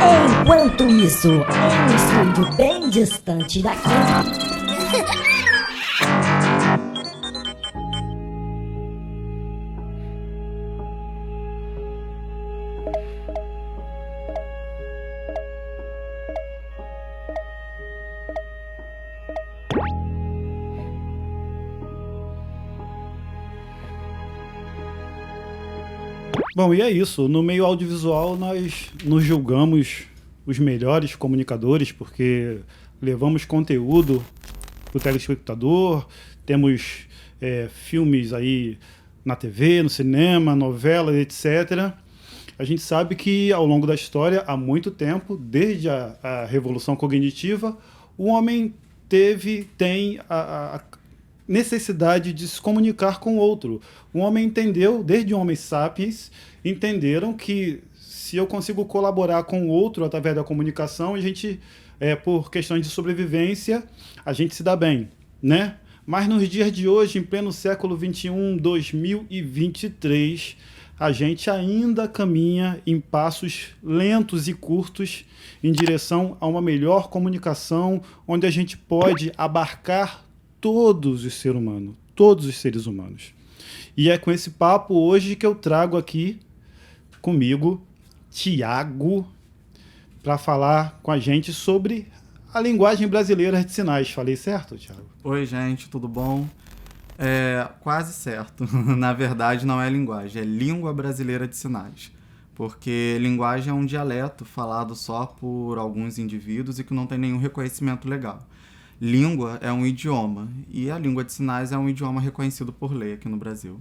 Enquanto isso, em um estúdio bem distante daqui. Bom, e é isso. No meio audiovisual, nós nos julgamos os melhores comunicadores, porque levamos conteúdo para o telespectador, temos filmes aí na TV, no cinema, novelas, etc. A gente sabe que, ao longo da história, há muito tempo, desde a Revolução Cognitiva, o homem tem a necessidade de se comunicar com o outro. O homem entendeu, desde o Homo sapiens, entenderam que se eu consigo colaborar com o outro através da comunicação, a gente, por questões de sobrevivência, a gente se dá bem, né? Mas nos dias de hoje, em pleno século XXI, 2023, a gente ainda caminha em passos lentos e curtos em direção a uma melhor comunicação, onde a gente pode abarcar todos os seres humanos. E é com esse papo hoje que eu trago aqui comigo Tiago para falar com a gente sobre a linguagem brasileira de sinais. Falei certo, Tiago? Oi, gente, tudo bom? Quase certo. Na verdade, não é linguagem, é língua brasileira de sinais. Porque linguagem é um dialeto falado só por alguns indivíduos e que não tem nenhum reconhecimento legal. Língua é um idioma, e a língua de sinais é um idioma reconhecido por lei aqui no Brasil.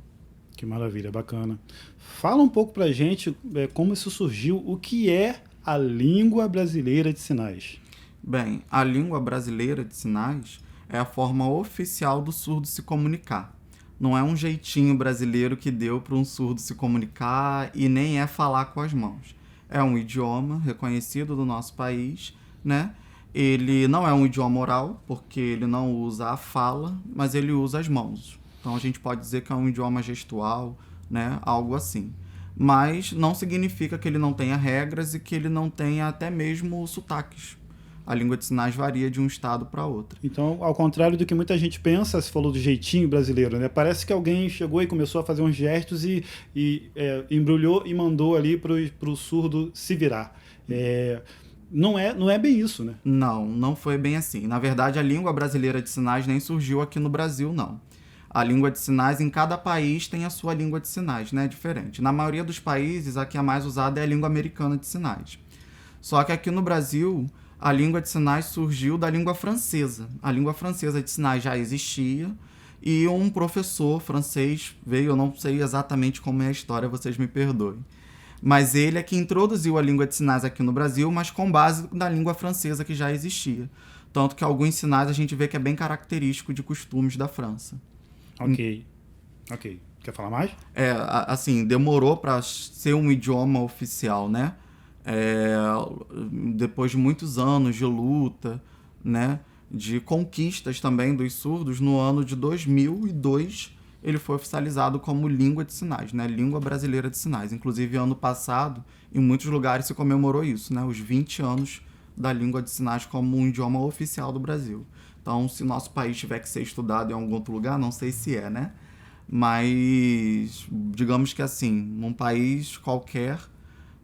Que maravilha, bacana. Fala um pouco pra gente como isso surgiu, o que é a língua brasileira de sinais? Bem, a língua brasileira de sinais é a forma oficial do surdo se comunicar. Não é um jeitinho brasileiro que deu para um surdo se comunicar e nem é falar com as mãos. É um idioma reconhecido do nosso país, né? Ele não é um idioma oral, porque ele não usa a fala, mas ele usa as mãos. Então a gente pode dizer que é um idioma gestual, né? Algo assim. Mas não significa que ele não tenha regras e que ele não tenha até mesmo sotaques. A língua de sinais varia de um estado para outro. Então, ao contrário do que muita gente pensa, você falou do jeitinho brasileiro, né? Parece que alguém chegou e começou a fazer uns gestos e embrulhou e mandou ali para o surdo se virar. Não é bem isso, né? Não foi bem assim. Na verdade, a língua brasileira de sinais nem surgiu aqui no Brasil, não. A língua de sinais, em cada país tem a sua língua de sinais, né? Diferente. Na maioria dos países, a que é mais usada é a língua americana de sinais. Só que aqui no Brasil, a língua de sinais surgiu da língua francesa. A língua francesa de sinais já existia e um professor francês veio, eu não sei exatamente como é a história, vocês me perdoem. Mas ele é que introduziu a língua de sinais aqui no Brasil, mas com base na língua francesa que já existia. Tanto que alguns sinais a gente vê que é bem característico de costumes da França. Ok. Quer falar mais? Assim, demorou para ser um idioma oficial, né? Depois de muitos anos de luta, né? De conquistas também dos surdos, no ano de 2002, ele foi oficializado como língua de sinais, né? Língua brasileira de sinais. Inclusive, ano passado, em muitos lugares se comemorou isso, né? Os 20 anos da língua de sinais como um idioma oficial do Brasil. Então, se nosso país tiver que ser estudado em algum outro lugar, não sei se é, né? Mas, digamos que assim, num país qualquer,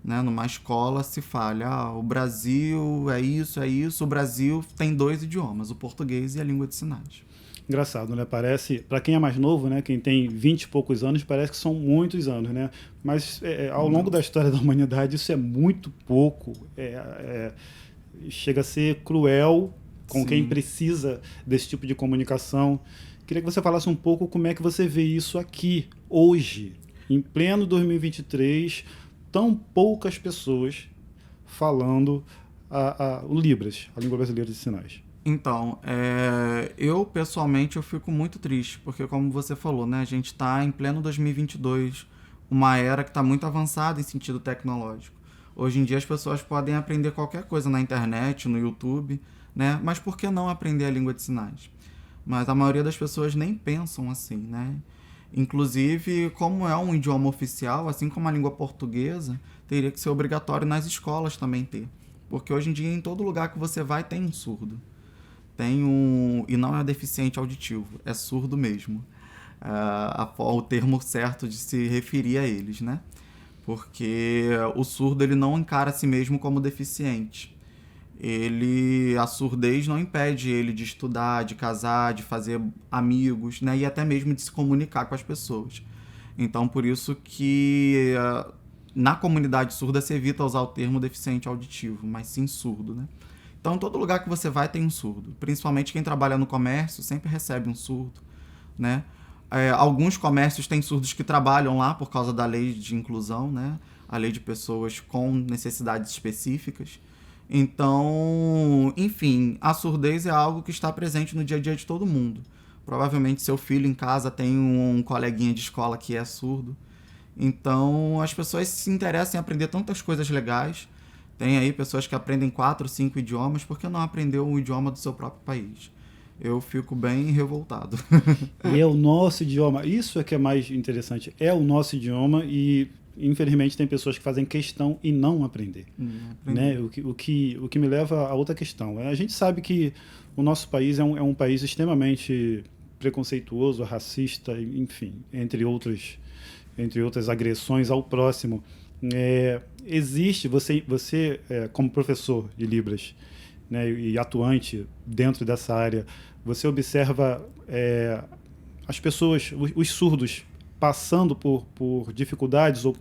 né, numa escola, se fala, o Brasil é isso. O Brasil tem 2 idiomas, o português e a língua de sinais. Engraçado, né? Parece, para quem é mais novo, né? Quem tem 20 e poucos anos, parece que são muitos anos, né? Mas ao longo da história da humanidade, isso é muito pouco. Chega a ser cruel com quem precisa desse tipo de comunicação. Queria que você falasse um pouco como é que você vê isso aqui, hoje, em pleno 2023, tão poucas pessoas falando o Libras, a língua brasileira de sinais. Então, eu pessoalmente eu fico muito triste, porque como você falou, né, a gente está em pleno 2022, uma era que está muito avançada em sentido tecnológico. Hoje em dia as pessoas podem aprender qualquer coisa na internet, no YouTube, né, mas por que não aprender a língua de sinais? Mas a maioria das pessoas nem pensam assim, né? Inclusive, como é um idioma oficial, assim como a língua portuguesa, teria que ser obrigatório nas escolas também ter. Porque hoje em dia, em todo lugar que você vai, tem um surdo. E não é deficiente auditivo, é surdo mesmo. O termo certo de se referir a eles, né? Porque o surdo, ele não encara a si mesmo como deficiente. A surdez não impede ele de estudar, de casar, de fazer amigos, né? E até mesmo de se comunicar com as pessoas. Então, por isso que na comunidade surda se evita usar o termo deficiente auditivo, mas sim surdo, né? Então, em todo lugar que você vai tem um surdo. Principalmente quem trabalha no comércio sempre recebe um surdo, né? Alguns comércios têm surdos que trabalham lá por causa da lei de inclusão, né? A lei de pessoas com necessidades específicas. Então, enfim, a surdez é algo que está presente no dia a dia de todo mundo. Provavelmente seu filho em casa tem um coleguinha de escola que é surdo. Então, as pessoas se interessam em aprender tantas coisas legais. Tem aí pessoas que aprendem 4, 5 idiomas, por que não aprender o idioma do seu próprio país? Eu fico bem revoltado. E é o nosso idioma. Isso é que é mais interessante. É o nosso idioma e, infelizmente, tem pessoas que fazem questão e não aprender. Né? O que me leva a outra questão. A gente sabe que o nosso país é um país extremamente preconceituoso, racista, enfim, entre outras agressões ao próximo. Existe, você como professor de Libras, né, e atuante dentro dessa área, você observa as pessoas, os surdos, passando por dificuldades ou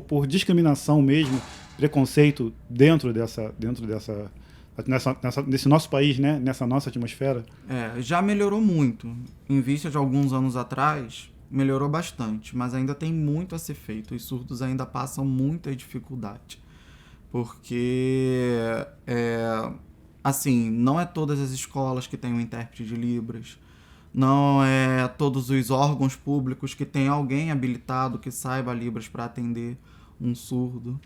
por discriminação mesmo, preconceito nesse nosso país, né, nessa nossa atmosfera? Já melhorou muito. Em vista de alguns anos atrás, melhorou bastante, mas ainda tem muito a ser feito. Os surdos ainda passam muita dificuldade. Porque, assim, não é todas as escolas que têm um intérprete de Libras, não é todos os órgãos públicos que tem alguém habilitado que saiba Libras para atender um surdo.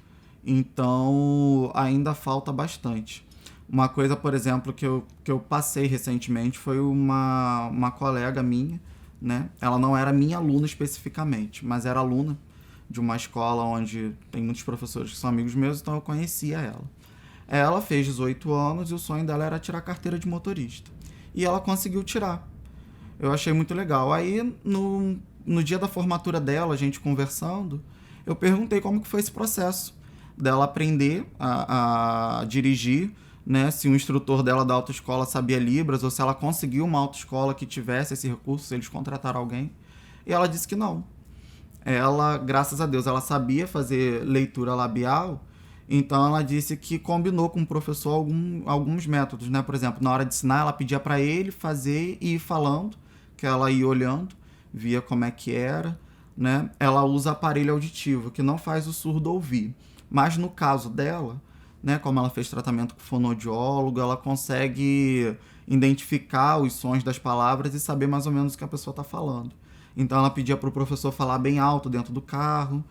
Então, ainda falta bastante. Uma coisa, por exemplo, que eu passei recentemente foi uma colega minha, né? Ela não era minha aluna especificamente, mas era aluna de uma escola onde tem muitos professores que são amigos meus, então eu conhecia ela. Ela fez 18 anos e o sonho dela era tirar carteira de motorista. E ela conseguiu tirar. Eu achei muito legal. Aí, no dia da formatura dela, a gente conversando, eu perguntei como que foi esse processo dela aprender a dirigir, né? Se o instrutor dela da autoescola sabia Libras ou se ela conseguiu uma autoescola que tivesse esse recurso, se eles contrataram alguém. E ela disse que não. Ela, graças a Deus, ela sabia fazer leitura labial, então ela disse que combinou com o professor alguns métodos, né? Por exemplo, na hora de ensinar, ela pedia para ele fazer e ir falando, que ela ia olhando, via como é que era, né? Ela usa aparelho auditivo, que não faz o surdo ouvir. Mas no caso dela, né, como ela fez tratamento com fonoaudiólogo, ela consegue identificar os sons das palavras e saber mais ou menos o que a pessoa está falando. Então ela pedia para o professor falar bem alto dentro do carro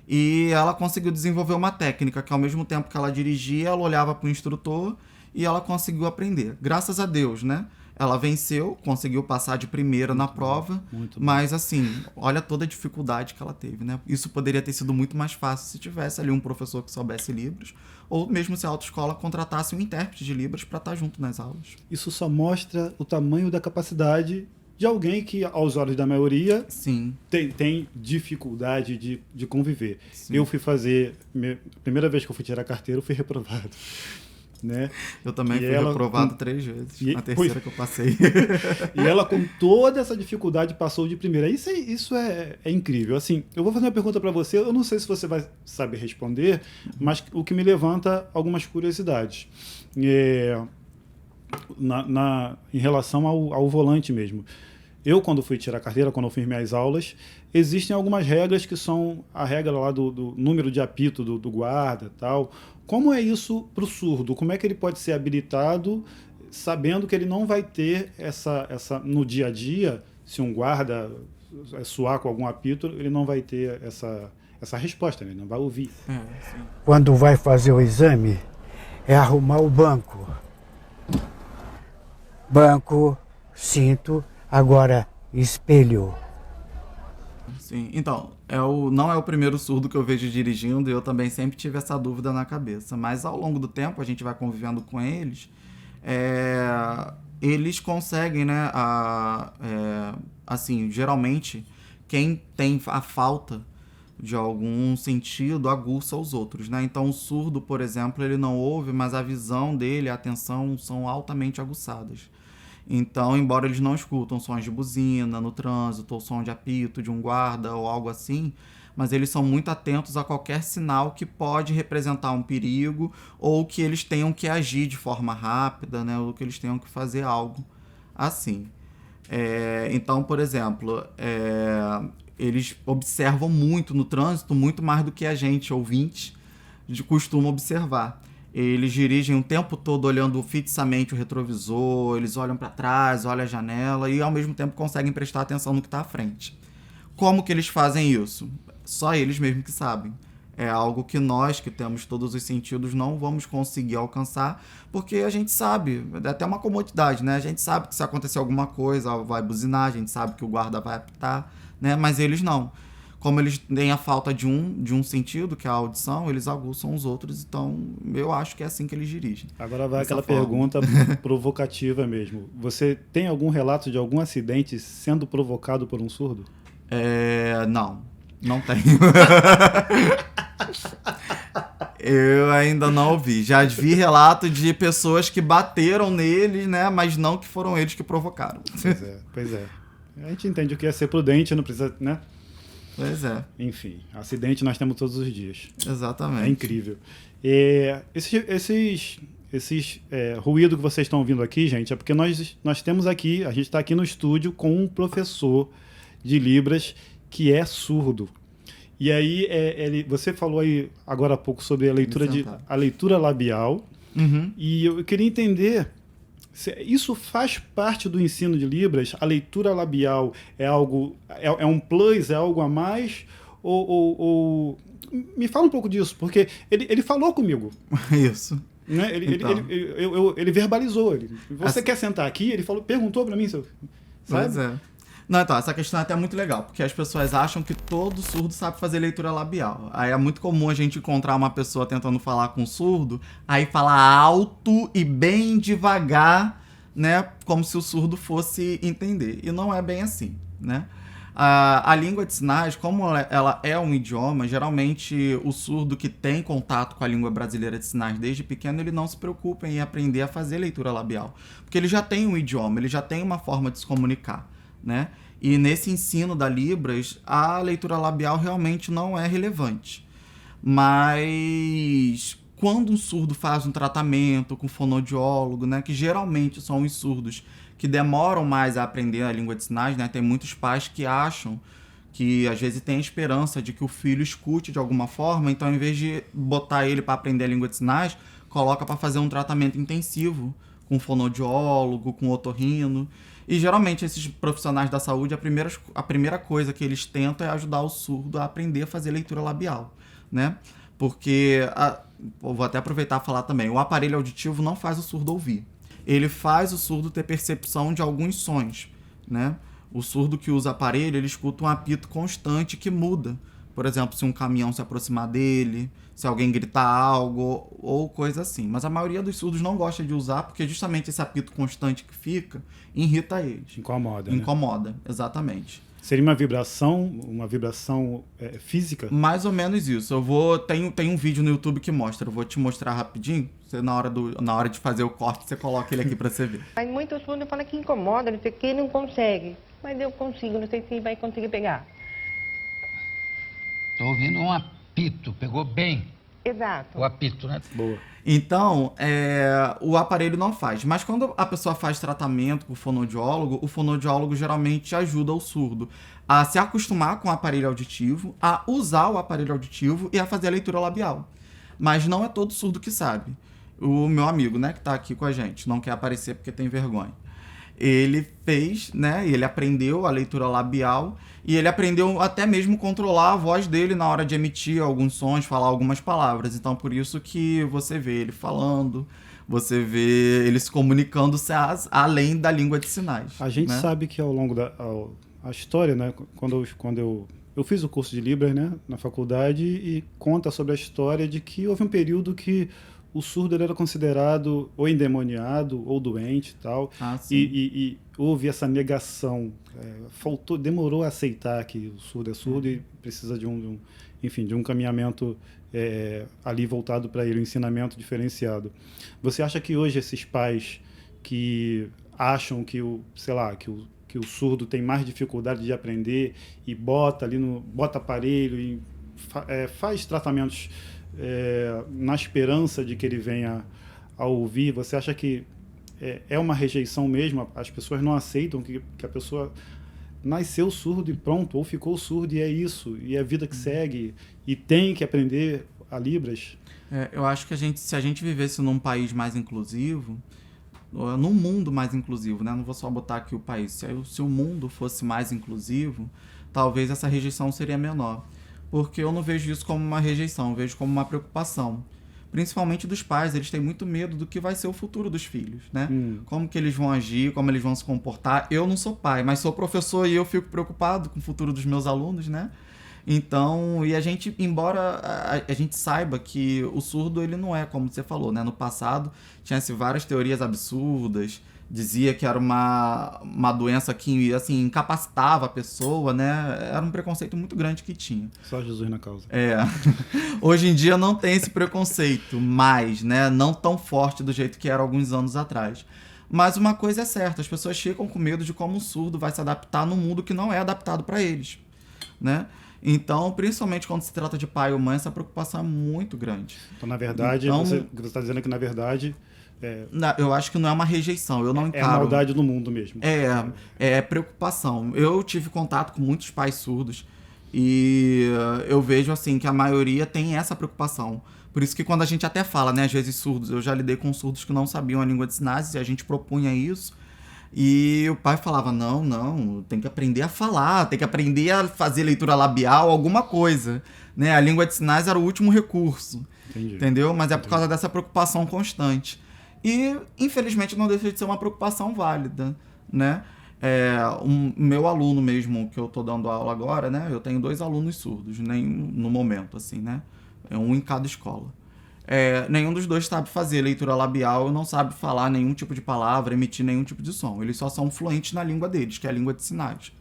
e ela conseguiu desenvolver uma técnica que ao mesmo tempo que ela dirigia, ela olhava para o instrutor e ela conseguiu aprender. Graças a Deus, né? Ela venceu, conseguiu passar de primeira na prova, mas assim, olha toda a dificuldade que ela teve, né? Isso poderia ter sido muito mais fácil se tivesse ali um professor que soubesse Libras, ou mesmo se a autoescola contratasse um intérprete de Libras para estar junto nas aulas. Isso só mostra o tamanho da capacidade de alguém que, aos olhos da maioria, sim, tem dificuldade de conviver. Sim. Eu fui fazer... A primeira vez que eu fui tirar a carteira, eu fui reprovado. Né? Eu também fui reprovado 3 vezes, na terceira que eu passei. E ela, com toda essa dificuldade, passou de primeira. Isso é incrível. Assim, eu vou fazer uma pergunta para você, eu não sei se você vai saber responder, mas o que me levanta algumas curiosidades. Em relação ao volante mesmo. Eu, quando fui tirar a carteira, quando eu fiz minhas aulas, existem algumas regras que são a regra lá do número de apito do guarda e tal. Como é isso para o surdo? Como é que ele pode ser habilitado sabendo que ele não vai ter essa no dia a dia, se um guarda soar com algum apito, ele não vai ter essa resposta, né? Ele não vai ouvir. Quando vai fazer o exame, é arrumar o banco. Banco, cinto, agora espelho. Sim, então, Não é o primeiro surdo que eu vejo dirigindo, e eu também sempre tive essa dúvida na cabeça. Mas ao longo do tempo, a gente vai convivendo com eles, eles conseguem, né? Assim, geralmente, quem tem a falta de algum sentido aguça os outros, né? Então, o surdo, por exemplo, ele não ouve, mas a visão dele, a atenção são altamente aguçadas. Então, embora eles não escutam sons de buzina no trânsito, ou som de apito de um guarda ou algo assim, mas eles são muito atentos a qualquer sinal que pode representar um perigo ou que eles tenham que agir de forma rápida, né? Ou que eles tenham que fazer algo assim. Então, por exemplo, eles observam muito no trânsito, muito mais do que a gente, ouvinte, costuma observar. Eles dirigem o tempo todo olhando fixamente o retrovisor, eles olham para trás, olham a janela e ao mesmo tempo conseguem prestar atenção no que está à frente. Como que eles fazem isso? Só eles mesmos que sabem. É algo que nós, que temos todos os sentidos, não vamos conseguir alcançar, porque a gente sabe, é até uma comodidade, né? A gente sabe que se acontecer alguma coisa, vai buzinar, a gente sabe que o guarda vai apitar, né? Mas eles não. Como eles têm a falta de um sentido, que é a audição, eles aguçam os outros, então eu acho que é assim que eles dirigem. Agora vai aquela pergunta provocativa mesmo. Você tem algum relato de algum acidente sendo provocado por um surdo? Não tenho. Eu ainda não ouvi. Já vi relato de pessoas que bateram neles, né? Mas não que foram eles que provocaram. Pois é. A gente entende o que é ser prudente, não precisa, né? Pois é. Enfim, acidente nós temos todos os dias. Exatamente. É incrível. Esses ruídos que vocês estão ouvindo aqui, gente, é porque nós temos aqui, a gente está aqui no estúdio com um professor de Libras que é surdo. E aí, você falou aí agora há pouco sobre a leitura labial. Uhum. E eu queria entender, isso faz parte do ensino de Libras? A leitura labial é algo, é um plus, é algo a mais? Ou me fala um pouco disso, porque ele falou comigo. Isso. Né? Ele verbalizou. Você quer sentar aqui? Ele perguntou para mim, sabe? Pois é. Não, então, essa questão é até muito legal, porque as pessoas acham que todo surdo sabe fazer leitura labial. Aí é muito comum a gente encontrar uma pessoa tentando falar com um surdo, aí fala alto e bem devagar, né, como se o surdo fosse entender. E não é bem assim, né? A língua de sinais, como ela é um idioma, geralmente o surdo que tem contato com a língua brasileira de sinais desde pequeno, ele não se preocupa em aprender a fazer leitura labial, porque ele já tem um idioma, ele já tem uma forma de se comunicar, né? E nesse ensino da Libras, a leitura labial realmente não é relevante. Mas quando um surdo faz um tratamento com fonoaudiólogo, né, que geralmente são os surdos que demoram mais a aprender a língua de sinais, né? Tem muitos pais que acham que às vezes tem a esperança de que o filho escute de alguma forma, então em vez de botar ele para aprender a língua de sinais, coloca para fazer um tratamento intensivo com fonoaudiólogo, com otorrino. E geralmente esses profissionais da saúde, a primeira coisa que eles tentam é ajudar o surdo a aprender a fazer leitura labial, né? Porque, vou até aproveitar e falar também, o aparelho auditivo não faz o surdo ouvir. Ele faz o surdo ter percepção de alguns sons, né? O surdo que usa aparelho, ele escuta um apito constante que muda. Por exemplo, se um caminhão se aproximar dele, se alguém gritar algo ou coisa assim. Mas a maioria dos surdos não gosta de usar porque justamente esse apito constante que fica irrita eles. Incomoda, Incomoda, exatamente. Seria uma vibração física? Mais ou menos isso. Tem um vídeo no YouTube que mostra. Eu vou te mostrar rapidinho. Você, na hora de fazer o corte, você coloca ele aqui pra você ver. Mas muitos surdos falam que incomoda, não sei o que, não consegue. Mas eu consigo, não sei se vai conseguir pegar. Tô ouvindo um apito, pegou bem Exato. o apito, né? Boa. Então, o aparelho não faz. Mas quando a pessoa faz tratamento com o fonoaudiólogo geralmente ajuda o surdo a se acostumar com o aparelho auditivo, a usar o aparelho auditivo e a fazer a leitura labial. Mas não é todo surdo que sabe. O meu amigo, né, que tá aqui com a gente, não quer aparecer porque tem vergonha. Ele fez, né, e ele aprendeu a leitura labial e ele aprendeu até mesmo controlar a voz dele na hora de emitir alguns sons, falar algumas palavras. Então, por isso que você vê ele falando, você vê ele se comunicando além da língua de sinais. A gente né? sabe que ao longo da a história, né, quando eu eu fiz o curso de Libras, né, na faculdade, e conta sobre a história de que houve um período que o surdo ele era considerado ou endemoniado ou doente e tal. Sim. E houve essa negação. Demorou a aceitar que o surdo é surdo e precisa de um caminhamento ali voltado para ele, um ensinamento diferenciado. Você acha que hoje esses pais que acham que o surdo tem mais dificuldade de aprender e bota aparelho e faz tratamentos na esperança de que ele venha a ouvir, você acha que é uma rejeição mesmo? As pessoas não aceitam que a pessoa nasceu surdo e pronto, ou ficou surdo e é isso, e é a vida que segue, e tem que aprender a Libras? Eu acho que se a gente vivesse num país mais inclusivo, num mundo mais inclusivo, né? Não vou só botar aqui o país. Se o mundo fosse mais inclusivo, talvez essa rejeição seria menor. Porque eu não vejo isso como uma rejeição, eu vejo como uma preocupação. Principalmente dos pais, eles têm muito medo do que vai ser o futuro dos filhos, né? Como que eles vão agir, como eles vão se comportar. Eu não sou pai, mas sou professor e eu fico preocupado com o futuro dos meus alunos, né? Então, e a gente, embora a gente saiba que o surdo, ele não é como você falou, né? No passado, tinha-se várias teorias absurdas, dizia que era uma doença que, assim, incapacitava a pessoa, né? Era um preconceito muito grande que tinha. Só Jesus na causa. Hoje em dia não tem esse preconceito mais, né? Não tão forte do jeito que era alguns anos atrás. Mas uma coisa é certa, as pessoas ficam com medo de como o surdo vai se adaptar num mundo que não é adaptado para eles, né? Então, principalmente quando se trata de pai ou mãe, essa preocupação é muito grande. Então, na verdade, você está dizendo que, na verdade... eu acho que não é uma rejeição, eu não encaro. É a maldade do mundo mesmo. É preocupação. Eu tive contato com muitos pais surdos e eu vejo assim que a maioria tem essa preocupação. Por isso que quando a gente até fala, né, às vezes surdos, eu já lidei com surdos que não sabiam a língua de sinais e a gente propunha isso. E o pai falava, não, tem que aprender a falar, tem que aprender a fazer leitura labial, alguma coisa. Né? A língua de sinais era o último recurso. Entendi. Entendeu? Mas é por causa dessa preocupação constante. E, infelizmente, não deixa de ser uma preocupação válida, né? Meu aluno mesmo, que eu tô dando aula agora, né? Eu tenho 2 alunos surdos, no momento, assim, né? Um em cada escola. Nenhum dos 2 sabe fazer leitura labial, não sabe falar nenhum tipo de palavra, emitir nenhum tipo de som. Eles só são fluentes na língua deles, que é a língua de sinais.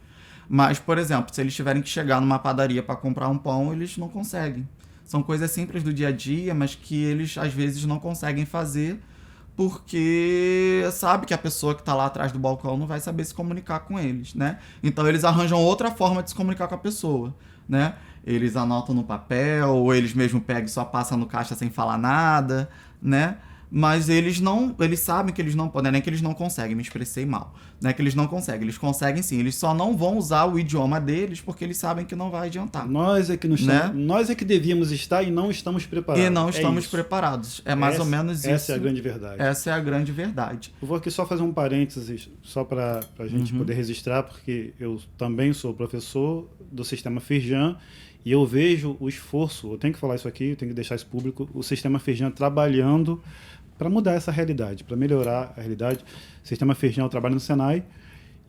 Mas, por exemplo, se eles tiverem que chegar numa padaria para comprar um pão, eles não conseguem. São coisas simples do dia a dia, mas que eles, às vezes, não conseguem fazer porque sabe que a pessoa que está lá atrás do balcão não vai saber se comunicar com eles, né? Então, eles arranjam outra forma de se comunicar com a pessoa, né? Eles anotam no papel, ou eles mesmo pegam e só passam no caixa sem falar nada, né? Mas eles sabem que eles não podem, nem que eles não conseguem, me expressei mal, não é que eles não conseguem, eles conseguem sim, eles só não vão usar o idioma deles porque eles sabem que não vai adiantar. Nós é que não estamos, né? Nós é que devíamos estar e não estamos preparados. E não estamos preparados, mais ou menos isso. Essa é a grande verdade. Essa é a grande verdade. Eu vou aqui só fazer um parênteses, só para a gente poder registrar, porque eu também sou professor do sistema Firjan, e eu vejo o esforço, eu tenho que falar isso aqui, eu tenho que deixar isso público, o sistema Firjan trabalhando para mudar essa realidade, para melhorar a realidade. O sistema Firjan trabalha no Senai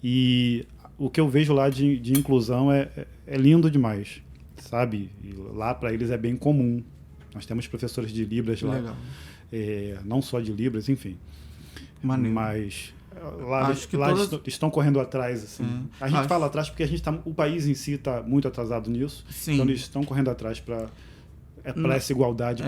e o que eu vejo lá de inclusão é lindo demais, sabe? E lá para eles é bem comum. Nós temos professores de Libras lá, não só de Libras, enfim. Maneiro. Mas lá estão correndo atrás, assim. A gente fala atrás porque o país em si está muito atrasado nisso. Sim. Então eles estão correndo atrás para essa igualdade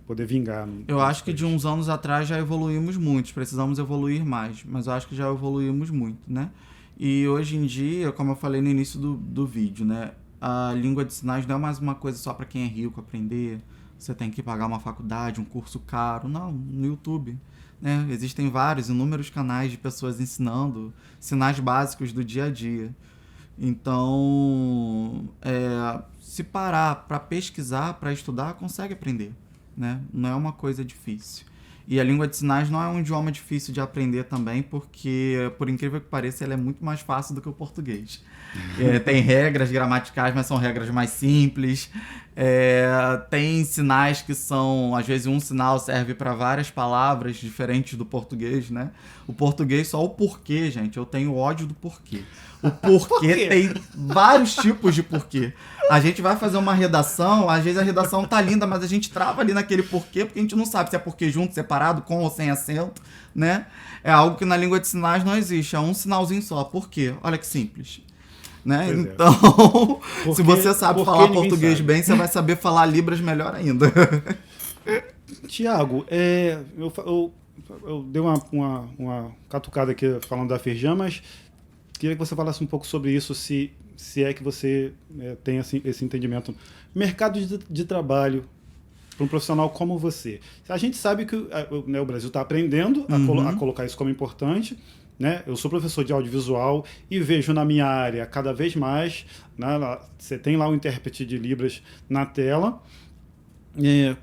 poder vingar. Eu acho que de uns anos atrás já evoluímos muito, precisamos evoluir mais, mas eu acho que já evoluímos muito, né? E hoje em dia, como eu falei no início do vídeo, né? A língua de sinais não é mais uma coisa só para quem é rico aprender, você tem que pagar uma faculdade, um curso caro. Não, no YouTube, né? Existem inúmeros canais de pessoas ensinando sinais básicos do dia a dia. Então, se parar para pesquisar, para estudar, consegue aprender, né? Não é uma coisa difícil. E a língua de sinais não é um idioma difícil de aprender também, porque, por incrível que pareça, ela é muito mais fácil do que o português. Tem regras gramaticais, mas são regras mais simples. Tem sinais que são... Às vezes um sinal serve para várias palavras diferentes do português, né? O português, só o porquê, gente. Eu tenho ódio do porquê. O porquê Por quê? tem vários tipos de porquê. A gente vai fazer uma redação, às vezes a redação tá linda, mas a gente trava ali naquele porquê, porque a gente não sabe se é porquê junto, separado, com ou sem acento, né? É algo que na língua de sinais não existe, é um sinalzinho só. Por quê? Olha que simples. Né? Pois é. Então, Por se que- você sabe por que falar ninguém português sabe? bem, você vai saber falar Libras melhor ainda. Tiago, eu dei uma catucada aqui falando da Firjan, mas queria que você falasse um pouco sobre isso, se é que você tem assim, esse entendimento. Mercado de trabalho para um profissional como você. A gente sabe que o Brasil está aprendendo a colocar isso como importante. Né? Eu sou professor de audiovisual e vejo na minha área cada vez mais, né, você tem lá o intérprete de Libras na tela.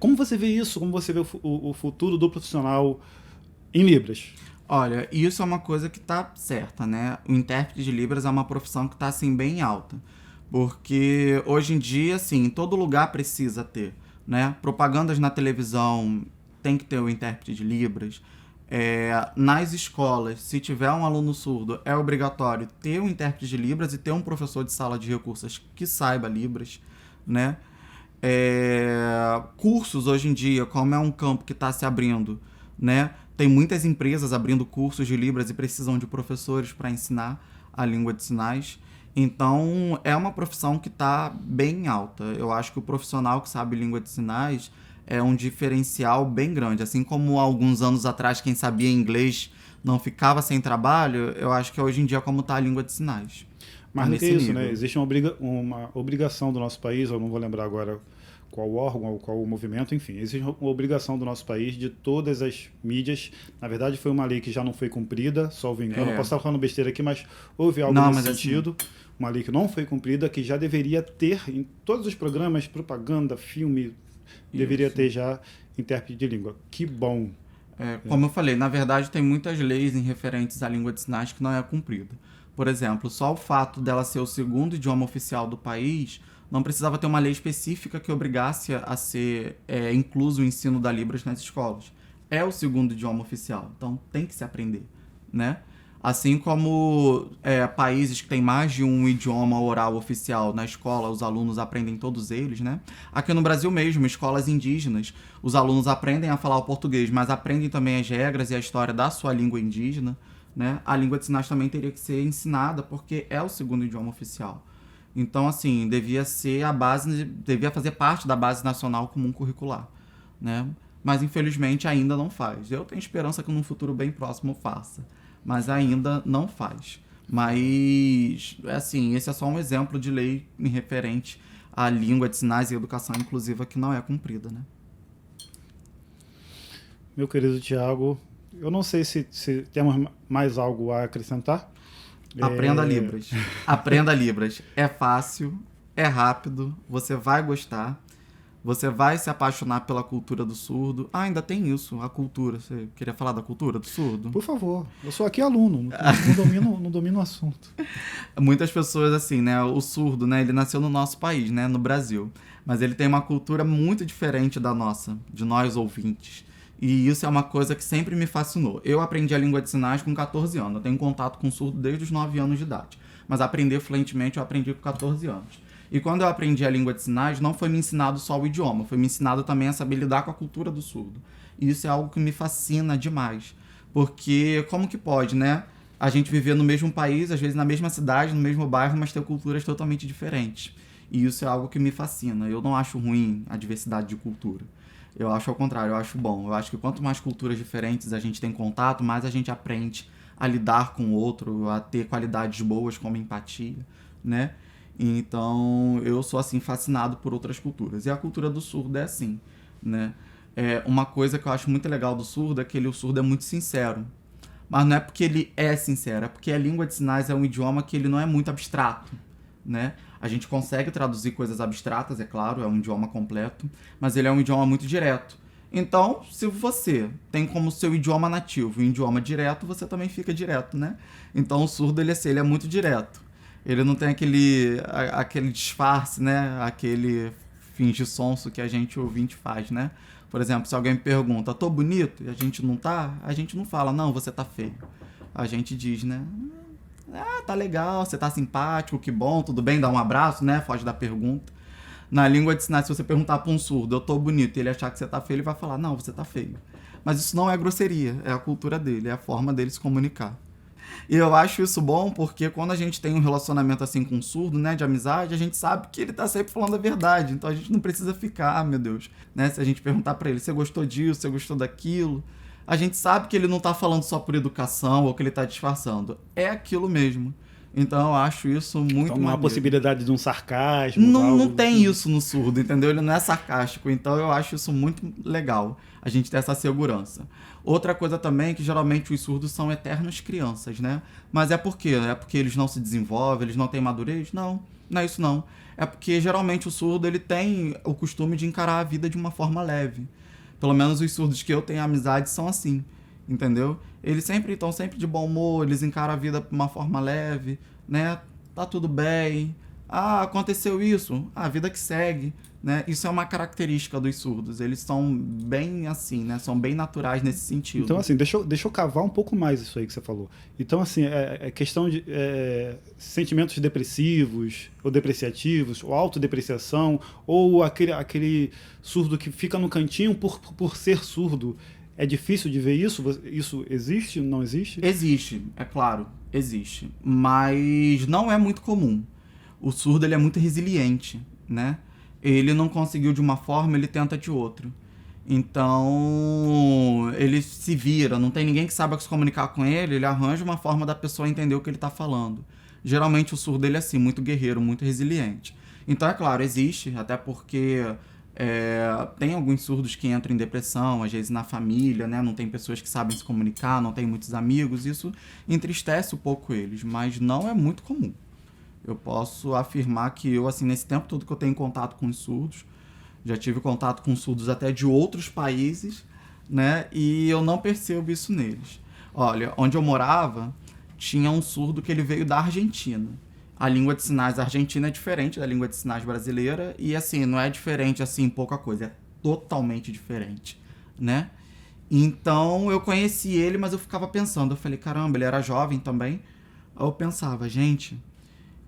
Como você vê isso? Como você vê o futuro do profissional em Libras? Olha, isso é uma coisa que tá certa, né? O intérprete de Libras é uma profissão que tá, assim, bem alta. Porque hoje em dia, assim, em todo lugar precisa ter, né? Propagandas na televisão tem que ter o intérprete de Libras. Nas escolas, se tiver um aluno surdo, é obrigatório ter um intérprete de Libras e ter um professor de sala de recursos que saiba Libras, né? Cursos hoje em dia, como é um campo que está se abrindo, né? Tem muitas empresas abrindo cursos de Libras e precisam de professores para ensinar a língua de sinais. Então, é uma profissão que está bem alta. Eu acho que o profissional que sabe língua de sinais é um diferencial bem grande. Assim como alguns anos atrás, quem sabia inglês não ficava sem trabalho, eu acho que hoje em dia é como está a língua de sinais. Mas não nesse é isso, nível. né? Existe uma obrigação do nosso país, eu não vou lembrar agora qual órgão ou qual o movimento, enfim, existe uma obrigação do nosso país de todas as mídias. Na verdade, foi uma lei que já não foi cumprida, salvo engano. Eu posso estar falando besteira aqui, mas houve algo nesse sentido. Uma lei que não foi cumprida, que já deveria ter em todos os programas, propaganda, filme, deveria ter já intérprete de língua. Que bom. Como eu falei, na verdade tem muitas leis em referentes à língua de sinais que não é cumprida. Por exemplo, só o fato dela ser o segundo idioma oficial do país, não precisava ter uma lei específica que obrigasse a ser incluso o ensino da Libras nas escolas. É o segundo idioma oficial, então tem que se aprender, né? Assim como países que têm mais de um idioma oral oficial na escola, os alunos aprendem todos eles, né? Aqui no Brasil mesmo, escolas indígenas, os alunos aprendem a falar o português, mas aprendem também as regras e a história da sua língua indígena, né? A língua de sinais também teria que ser ensinada, porque é o segundo idioma oficial. Então, assim, devia fazer parte da base nacional comum curricular, né? Mas, infelizmente, ainda não faz. Eu tenho esperança que num futuro bem próximo faça, mas ainda não faz. Mas, assim, esse é só um exemplo de lei em referente à língua de sinais e educação inclusiva que não é cumprida, né? Meu querido Tiago, eu não sei se temos mais algo a acrescentar. Aprenda Libras. Aprenda Libras. É fácil, é rápido, você vai gostar, você vai se apaixonar pela cultura do surdo. Ah, ainda tem isso, a cultura. Você queria falar da cultura do surdo? Por favor, eu sou aqui aluno, não domino o assunto. Muitas pessoas, assim, né, o surdo, né, ele nasceu no nosso país, né, no Brasil, mas ele tem uma cultura muito diferente da nossa, de nós ouvintes. E isso é uma coisa que sempre me fascinou. Eu aprendi a língua de sinais com 14 anos. Eu tenho contato com surdo desde os 9 anos de idade. Mas aprender fluentemente eu aprendi com 14 anos. E quando eu aprendi a língua de sinais, não foi me ensinado só o idioma. Foi me ensinado também a saber lidar com a cultura do surdo. E isso é algo que me fascina demais. Porque como que pode, né? A gente viver no mesmo país, às vezes na mesma cidade, no mesmo bairro, mas ter culturas totalmente diferentes. E isso é algo que me fascina. Eu não acho ruim a diversidade de cultura. Eu acho ao contrário, eu acho bom. Eu acho que quanto mais culturas diferentes a gente tem contato, mais a gente aprende a lidar com o outro, a ter qualidades boas como empatia, né? Então, eu sou, assim, fascinado por outras culturas. E a cultura do surdo é assim, né? Uma coisa que eu acho muito legal do surdo é que o surdo é muito sincero. Mas não é porque ele é sincero, é porque a língua de sinais é um idioma que ele não é muito abstrato, né? A gente consegue traduzir coisas abstratas, é claro, é um idioma completo, mas ele é um idioma muito direto. Então, se você tem como seu idioma nativo um idioma direto, você também fica direto, né? Então, o surdo, ele é muito direto. Ele não tem aquele disfarce, né? Aquele fingir sonso que a gente ouvinte faz, né? Por exemplo, se alguém me pergunta, tô bonito? E a gente não tá, a gente não fala, não, você tá feio. A gente diz, né? Ah, tá legal, você tá simpático, que bom, tudo bem, dá um abraço, né? Foge da pergunta. Na língua de sinais, se você perguntar pra um surdo, eu tô bonito, e ele achar que você tá feio, ele vai falar, não, você tá feio. Mas isso não é grosseria, é a cultura dele, é a forma dele se comunicar. E eu acho isso bom porque quando a gente tem um relacionamento assim com um surdo, né, de amizade, a gente sabe que ele tá sempre falando a verdade. Então a gente não precisa ficar, meu Deus, né? Se a gente perguntar pra ele, você gostou disso, você gostou daquilo, a gente sabe que ele não tá falando só por educação ou que ele tá disfarçando. É aquilo mesmo. Então eu acho isso muito Então, uma maneiro. possibilidade de um sarcasmo. Não algo tem assim. isso no surdo, entendeu? Ele não é sarcástico, então eu acho isso muito legal, a gente ter essa segurança. Outra coisa também é que geralmente os surdos são eternas crianças, né? Mas é por quê? É porque eles não se desenvolvem, eles não têm madurez? Não, não é isso não. É porque geralmente o surdo ele tem o costume de encarar a vida de uma forma leve. Pelo menos os surdos que eu tenho amizade são assim, entendeu? Eles sempre estão sempre de bom humor, eles encaram a vida de uma forma leve, né? Tá tudo bem. Ah, aconteceu isso. Ah, a vida que segue, né? Isso é uma característica dos surdos. Eles são bem assim, né? São bem naturais nesse sentido. Então, assim, deixa eu cavar um pouco mais isso aí que você falou. Então, assim, é questão de sentimentos depressivos, ou depreciativos, ou autodepreciação, ou aquele surdo que fica no cantinho por ser surdo. É difícil de ver isso? Isso existe? Não existe? Existe, é claro, existe. Mas não é muito comum. O surdo ele é muito resiliente, né? Ele não conseguiu de uma forma, ele tenta de outra. Então, ele se vira, não tem ninguém que saiba se comunicar com ele, ele arranja uma forma da pessoa entender o que ele está falando. Geralmente o surdo ele é assim, muito guerreiro, muito resiliente. Então, é claro, existe, até porque tem alguns surdos que entram em depressão, às vezes na família, né? Não tem pessoas que sabem se comunicar, não tem muitos amigos, isso entristece um pouco eles, mas não é muito comum. Eu posso afirmar que eu, assim, nesse tempo todo que eu tenho contato com os surdos, já tive contato com surdos até de outros países, né? E eu não percebo isso neles. Olha, onde eu morava, tinha um surdo que ele veio da Argentina. A língua de sinais argentina é diferente da língua de sinais brasileira e, assim, não é diferente, assim, pouca coisa. É totalmente diferente, né? Então, eu conheci ele, mas eu ficava pensando. Eu falei, caramba, ele era jovem também. Aí eu pensava, gente,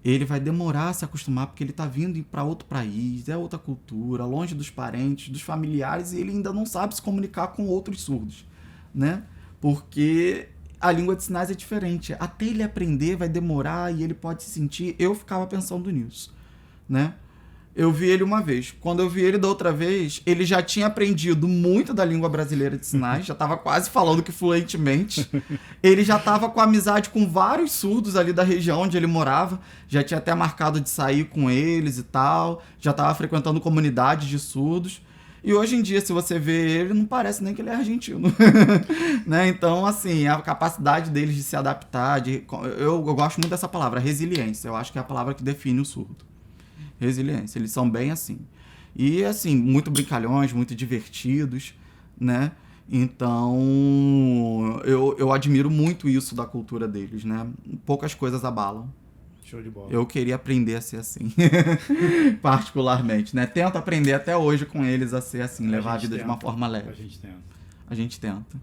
ele vai demorar a se acostumar porque ele tá vindo para outro país, é outra cultura, longe dos parentes, dos familiares, e ele ainda não sabe se comunicar com outros surdos, né? Porque a língua de sinais é diferente. Até ele aprender vai demorar e ele pode se sentir... Eu ficava pensando nisso, né? Eu vi ele uma vez. Quando eu vi ele da outra vez, ele já tinha aprendido muito da língua brasileira de sinais, já estava quase falando que fluentemente. Ele já estava com amizade com vários surdos ali da região onde ele morava, já tinha até marcado de sair com eles e tal, já estava frequentando comunidades de surdos. E hoje em dia, se você vê ele, não parece nem que ele é argentino. Né? Então, assim, a capacidade deles de se adaptar, eu gosto muito dessa palavra, resiliência. Eu acho que é a palavra que define o surdo. Resiliência. Eles são bem assim. E, assim, muito brincalhões, muito divertidos, né? Então, eu admiro muito isso da cultura deles, né? Poucas coisas abalam. Show de bola. Eu queria aprender a ser assim, particularmente, né? Tento aprender até hoje com eles a ser assim, levar a vida de uma forma leve. A gente tenta.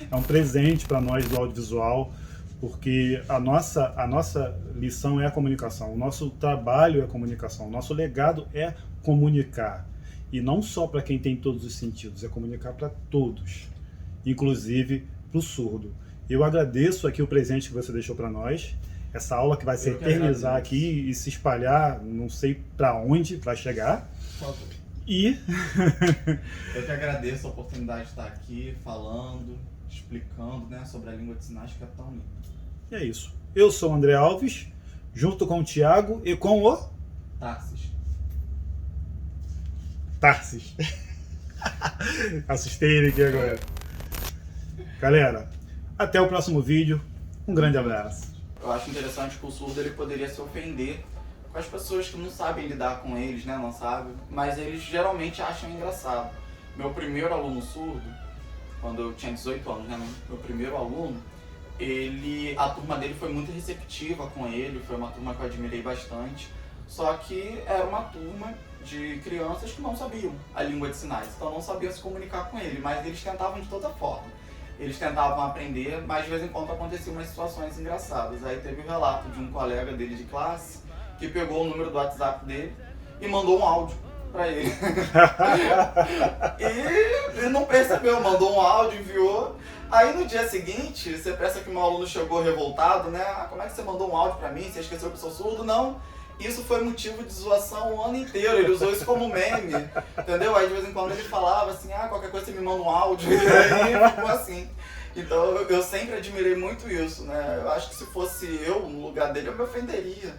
É um presente para nós do audiovisual, porque a nossa lição é a comunicação, o nosso trabalho é a comunicação, o nosso legado é comunicar. E não só para quem tem todos os sentidos, é comunicar para todos, inclusive para o surdo. Eu agradeço aqui o presente que você deixou para nós. Essa aula que vai se eternizar aqui e se espalhar, não sei para onde vai chegar. Por favor. E eu que agradeço a oportunidade de estar aqui falando, explicando, né, sobre a língua de sinais que é tão linda. E é isso. Eu sou o André Alves, junto com o Thiago e com o Tarsis. Assustei ele aqui agora. Galera, até o próximo vídeo. Um grande abraço. Eu acho interessante que o surdo ele poderia se ofender com as pessoas que não sabem lidar com eles, né, não sabem, mas eles geralmente acham engraçado. Meu primeiro aluno surdo, quando eu tinha 18 anos, né, meu primeiro aluno, a turma dele foi muito receptiva com ele, foi uma turma que eu admirei bastante, só que era uma turma de crianças que não sabiam a língua de sinais, então não sabiam se comunicar com ele, mas eles tentavam de toda forma. eles tentavam aprender, mas de vez em quando aconteciam umas situações engraçadas. Aí teve o relato de um colega dele de classe que pegou o número do WhatsApp dele e mandou um áudio pra ele. E ele não percebeu, mandou um áudio, enviou. Aí no dia seguinte, você pensa que um aluno chegou revoltado, né? Ah, como é que você mandou um áudio pra mim? Você esqueceu que eu sou surdo? Não. Isso foi motivo de zoação o ano inteiro, ele usou isso como meme, entendeu? Aí de vez em quando ele falava assim, ah, qualquer coisa você me manda um áudio, e aí ficou assim. Então eu sempre admirei muito isso, né? Eu acho que se fosse eu no lugar dele, eu me ofenderia.